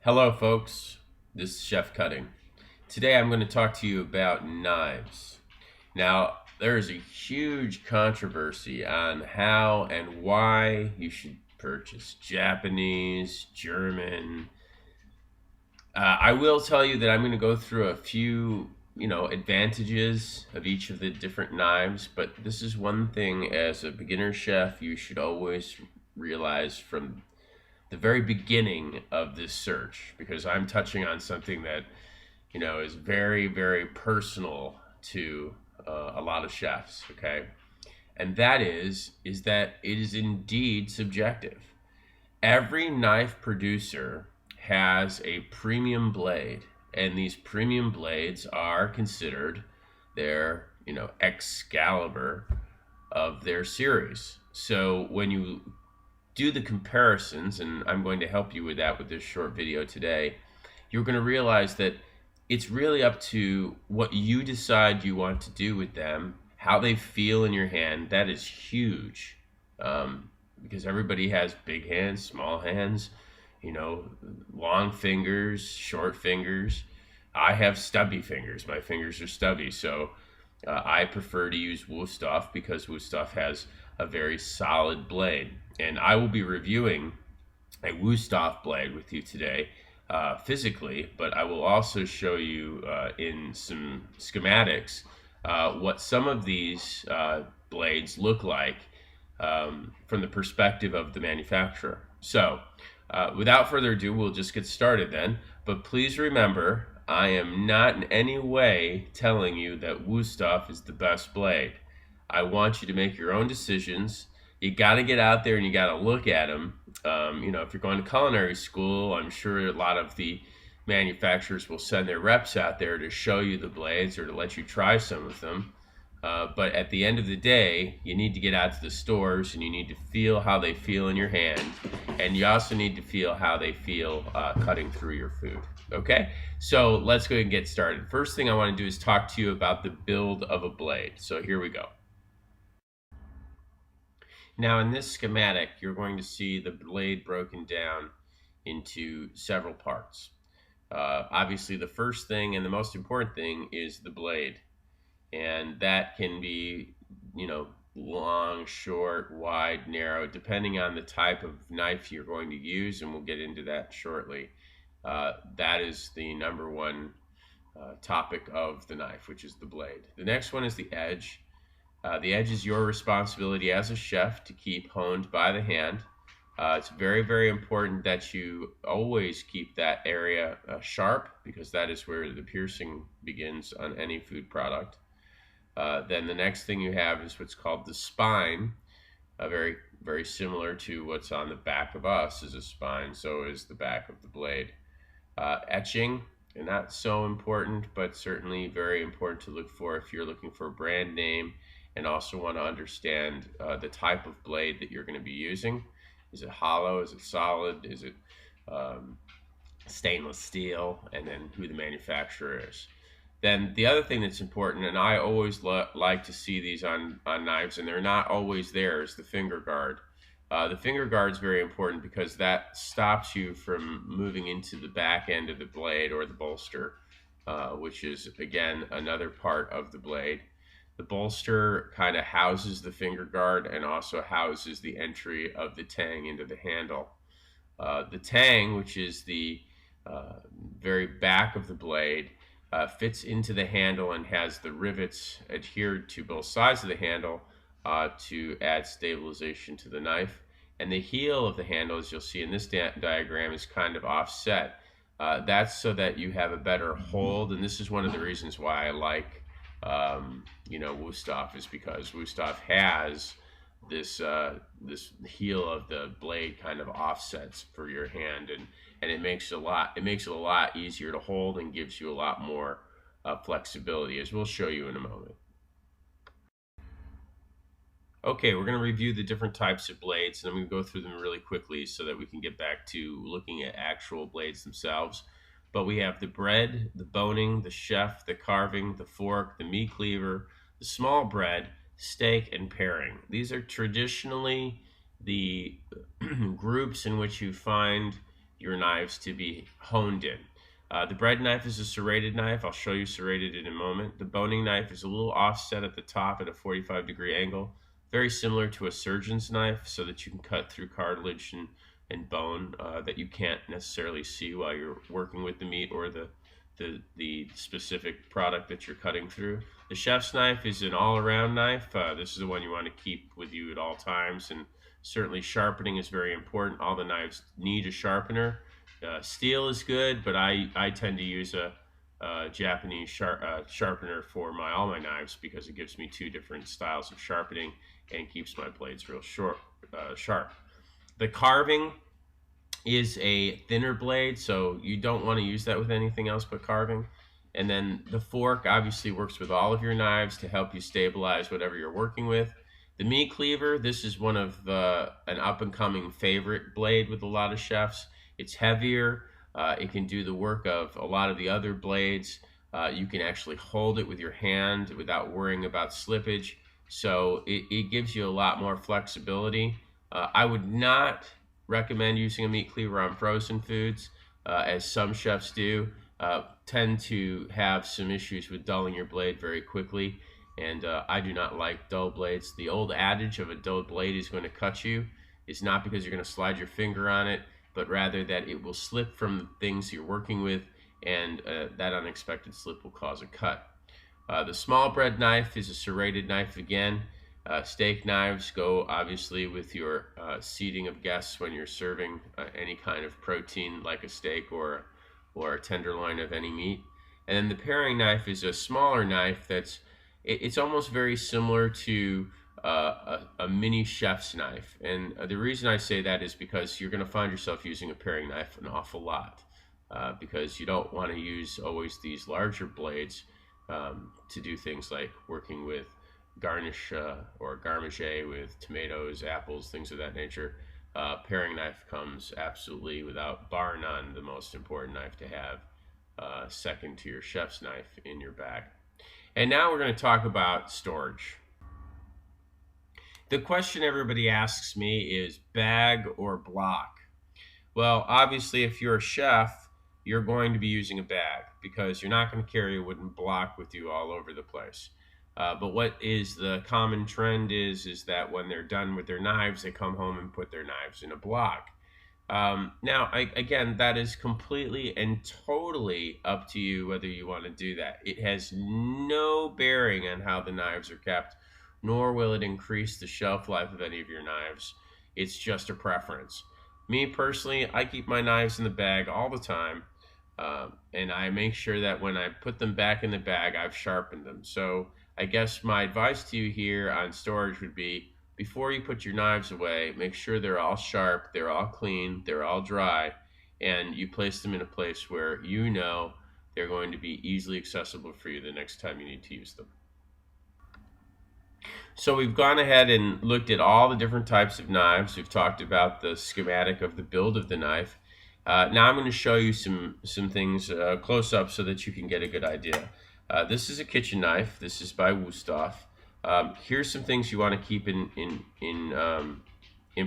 Hello folks, this is Chef Cutting. Today I'm going to talk to you about knives. Now, there is a huge controversy on how and why you should purchase Japanese, German. I will tell you that I'm going to go through a few, advantages of each of the different knives, but this is one thing as a beginner chef you should always realize from the very beginning of this search, because I'm touching on something that is very, very personal to a lot of chefs. Okay, and that is that it is indeed subjective. Every knife producer has a premium blade, and these premium blades are considered their Excalibur of their series. So when you do the comparisons, and I'm going to help you with that with this short video today, you're going to realize that it's really up to what you decide you want to do with them, how they feel in your hand. That is huge, because everybody has big hands, small hands, long fingers, short fingers. I have stubby fingers. My fingers are stubby, so I prefer to use Wusthof because Wusthof has a very solid blade. And I will be reviewing a Wusthof blade with you today physically, but I will also show you in some schematics what some of these blades look like from the perspective of the manufacturer. So without further ado, we'll just get started then. But please remember, I am not in any way telling you that Wusthof is the best blade. I want you to make your own decisions. You got to get out there and you got to look at them. If you're going to culinary school, I'm sure a lot of the manufacturers will send their reps out there to show you the blades or to let you try some of them. But at the end of the day, you need to get out to the stores and you need to feel how they feel in your hand. And you also need to feel how they feel cutting through your food. Okay, so let's go ahead and get started. First thing I want to do is talk to you about the build of a blade. So here we go. Now in this schematic, you're going to see the blade broken down into several parts. Obviously, the first thing and the most important thing is the blade. And that can be, long, short, wide, narrow, depending on the type of knife you're going to use, and we'll get into that shortly. That is the number one topic of the knife, which is the blade. The next one is the edge. The edge is your responsibility as a chef to keep honed by the hand. It's very, very important that you always keep that area sharp, because that is where the piercing begins on any food product. Then the next thing you have is what's called the spine. Very, very similar to what's on the back of us is a spine, so is the back of the blade. Etching, and not so important, but certainly very important to look for if you're looking for a brand name and also want to understand the type of blade that you're going to be using. Is it hollow? Is it solid? Is it stainless steel? And then who the manufacturer is. Then the other thing that's important, and I always like to see these on knives, and they're not always there, is the finger guard. The finger guard is very important because that stops you from moving into the back end of the blade or the bolster, which is, again, another part of the blade. The bolster kind of houses the finger guard and also houses the entry of the tang into the handle. The tang, which is the very back of the blade, fits into the handle and has the rivets adhered to both sides of the handle to add stabilization to the knife. And the heel of the handle, as you'll see in this diagram, is kind of offset. That's so that you have a better hold, and this is one of the reasons why I like Wusthof, is because Wusthof has this heel of the blade kind of offsets for your hand, and it makes it a lot easier to hold and gives you a lot more flexibility, as we'll show you in a moment. Okay, we're going to review the different types of blades, and I'm going to go through them really quickly so that we can get back to looking at actual blades themselves. But we have the bread, the boning, the chef, the carving, the fork, the meat cleaver, the small bread, steak, and paring. These are traditionally the groups in which you find your knives to be honed in. The bread knife is a serrated knife. I'll show you serrated in a moment. The boning knife is a little offset at the top at a 45-degree angle, very similar to a surgeon's knife, so that you can cut through cartilage and bone that you can't necessarily see while you're working with the meat or the specific product that you're cutting through. The chef's knife is an all-around knife. This is the one you want to keep with you at all times, and certainly sharpening is very important. All the knives need a sharpener. Steel is good, but I tend to use a Japanese sharpener for all my knives because it gives me two different styles of sharpening and keeps my blades real sharp. The carving is a thinner blade, so you don't want to use that with anything else but carving. And then the fork obviously works with all of your knives to help you stabilize whatever you're working with. The meat cleaver, this is one of an up-and-coming favorite blade with a lot of chefs. It's heavier. It can do the work of a lot of the other blades. You can actually hold it with your hand without worrying about slippage. So it gives you a lot more flexibility. I would not recommend using a meat cleaver on frozen foods, as some chefs do. Tend to have some issues with dulling your blade very quickly, and I do not like dull blades. The old adage of a dull blade is going to cut you is not because you're going to slide your finger on it, but rather that it will slip from the things you're working with, and that unexpected slip will cause a cut. The small bread knife is a serrated knife again. Steak knives go obviously with your seating of guests when you're serving any kind of protein like a steak or a tenderloin of any meat. And then the paring knife is a smaller knife it's almost very similar to a mini chef's knife. And the reason I say that is because you're going to find yourself using a paring knife an awful lot because you don't want to use always these larger blades to do things like working with garnish or garmager with tomatoes, apples, things of that nature. Paring knife comes absolutely without bar none the most important knife to have, second to your chef's knife in your bag. And now we're going to talk about storage. The question everybody asks me is bag or block. Well, obviously if you're a chef, you're going to be using a bag because you're not going to carry a wooden block with you all over the place. But what is the common trend is that when they're done with their knives, they come home and put their knives in a block. Now, again, that is completely and totally up to you whether you want to do that. It has no bearing on how the knives are kept, nor will it increase the shelf life of any of your knives. It's just a preference. Me personally, I keep my knives in the bag all the time, and I make sure that when I put them back in the bag, I've sharpened them. So I guess my advice to you here on storage would be, before you put your knives away, make sure they're all sharp, they're all clean, they're all dry, and you place them in a place where you know they're going to be easily accessible for you the next time you need to use them. So we've gone ahead and looked at all the different types of knives. We've talked about the schematic of the build of the knife. Now I'm going to show you some things close up so that you can get a good idea. This is a kitchen knife. This is by Wusthof. Here's some things you want to keep in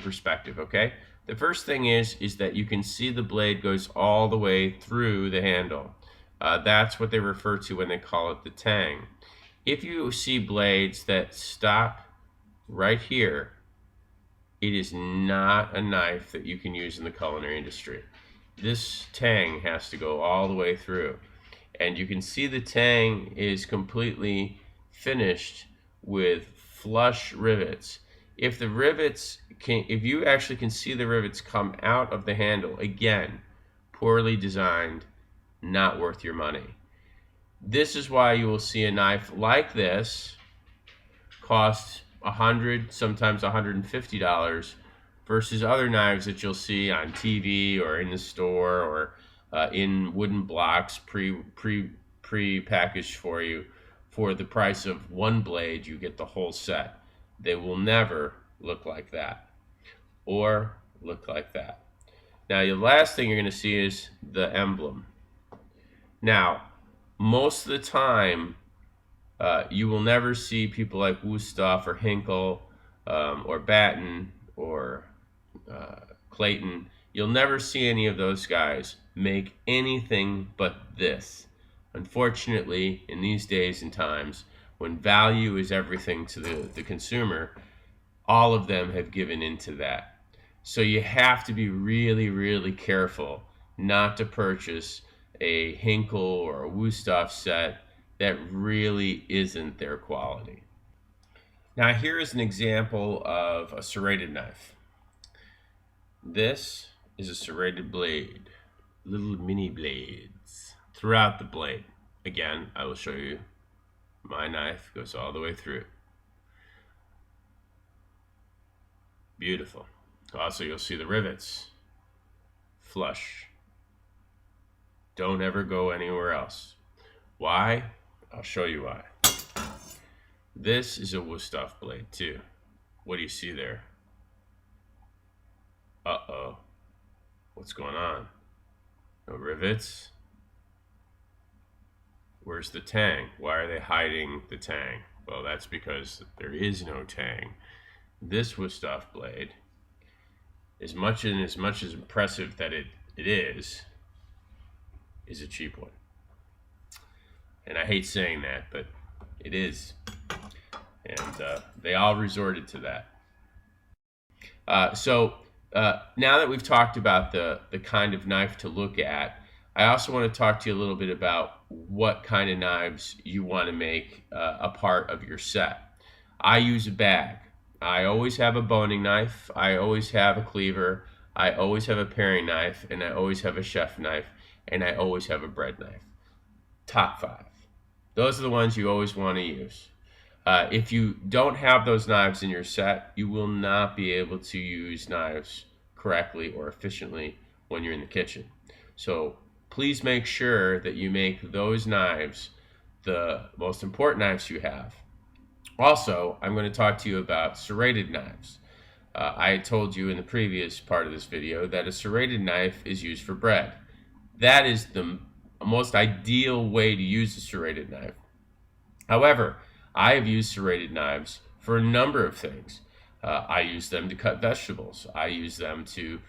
perspective. Okay. The first thing is that you can see the blade goes all the way through the handle. That's what they refer to when they call it the tang. If you see blades that stop right here, it is not a knife that you can use in the culinary industry. This tang has to go all the way through. And you can see the tang is completely finished with flush rivets. If you actually can see the rivets come out of the handle, again, poorly designed, not worth your money. This is why you will see a knife like this cost $100, sometimes $150 versus other knives that you'll see on TV or in the store or in wooden blocks pre-packaged for you. For the price of one blade, you get the whole set. They will never look like that or look like that. Now, the last thing you're going to see is the emblem. Now, most of the time, you will never see people like Wusthof or Hinkle or Batten or Clayton You'll never see any of those guys make anything but this. Unfortunately, in these days and times, when value is everything to the consumer, all of them have given into that. So you have to be really, really careful not to purchase a Hinkle or a Wusthof set that really isn't their quality. Now here is an example of a serrated knife. This is a serrated blade, little mini blades throughout the blade. Again, I will show you. My knife goes all the way through. Beautiful. Also, you'll see the rivets. Flush. Don't ever go anywhere else. Why? I'll show you why. This is a Wusthof blade too. What do you see there? Uh-oh. What's going on? No rivets? Where's the tang? Why are they hiding the tang? Well, that's because there is no tang. This Wusthof blade, as much as impressive that it is a cheap one. And I hate saying that, but it is. And they all resorted to that. So now that we've talked about the kind of knife to look at, I also want to talk to you a little bit about what kind of knives you want to make a part of your set. I use a bag. I always have a boning knife. I always have a cleaver. I always have a paring knife, and I always have a chef knife, and I always have a bread knife. Top 5. Those are the ones you always want to use. If you don't have those knives in your set, you will not be able to use knives correctly or efficiently when you're in the kitchen. So please make sure that you make those knives the most important knives you have. Also, I'm going to talk to you about serrated knives. I told you in the previous part of this video that a serrated knife is used for bread. That is the most ideal way to use a serrated knife. However, I have used serrated knives for a number of things. I use them to cut vegetables. I use them to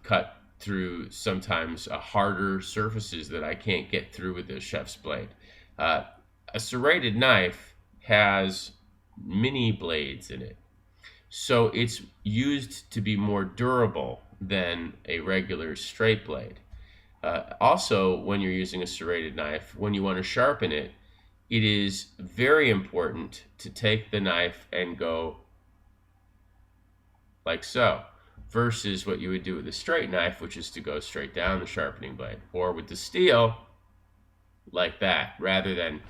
cut through sometimes harder surfaces that I can't get through with the chef's blade. A serrated knife has mini blades in it, so it's used to be more durable than a regular straight blade. Also, when you're using a serrated knife, when you want to sharpen it, it is very important to take the knife and go like so, versus what you would do with a straight knife, which is to go straight down the sharpening blade, or with the steel like that, rather than,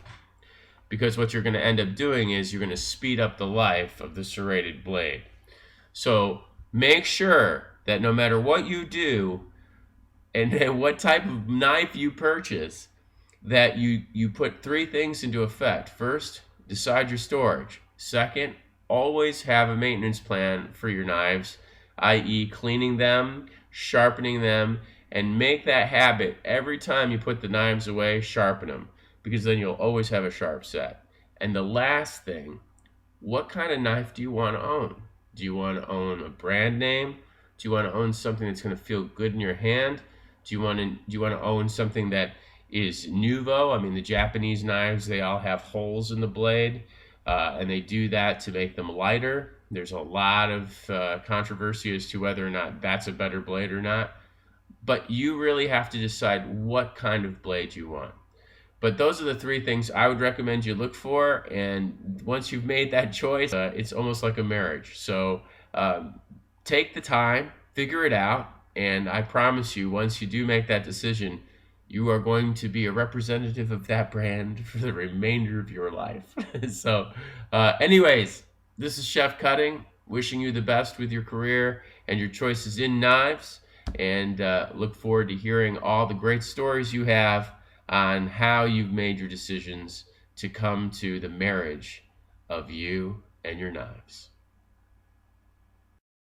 because what you're going to end up doing is you're going to speed up the life of the serrated blade. So make sure that no matter what you do and what type of knife you purchase, that you put 3 things into effect. First, decide your storage. Second, always have a maintenance plan for your knives, i.e. cleaning them, sharpening them, and make that habit every time you put the knives away, sharpen them, because then you'll always have a sharp set. And the last thing, what kind of knife do you want to own? Do you want to own a brand name? Do you want to own something that's going to feel good in your hand? Do you want to own something that is nouveau? I mean, the Japanese knives, they all have holes in the blade, and they do that to make them lighter. There's a lot of controversy as to whether or not that's a better blade or not. But you really have to decide what kind of blade you want. But those are the 3 things I would recommend you look for. And once you've made that choice, it's almost like a marriage. So take the time, figure it out. And I promise you, once you do make that decision, you are going to be a representative of that brand for the remainder of your life. So anyways, this is Chef Cutting, wishing you the best with your career and your choices in knives. And look forward to hearing all the great stories you have on how you've made your decisions to come to the marriage of you and your knives.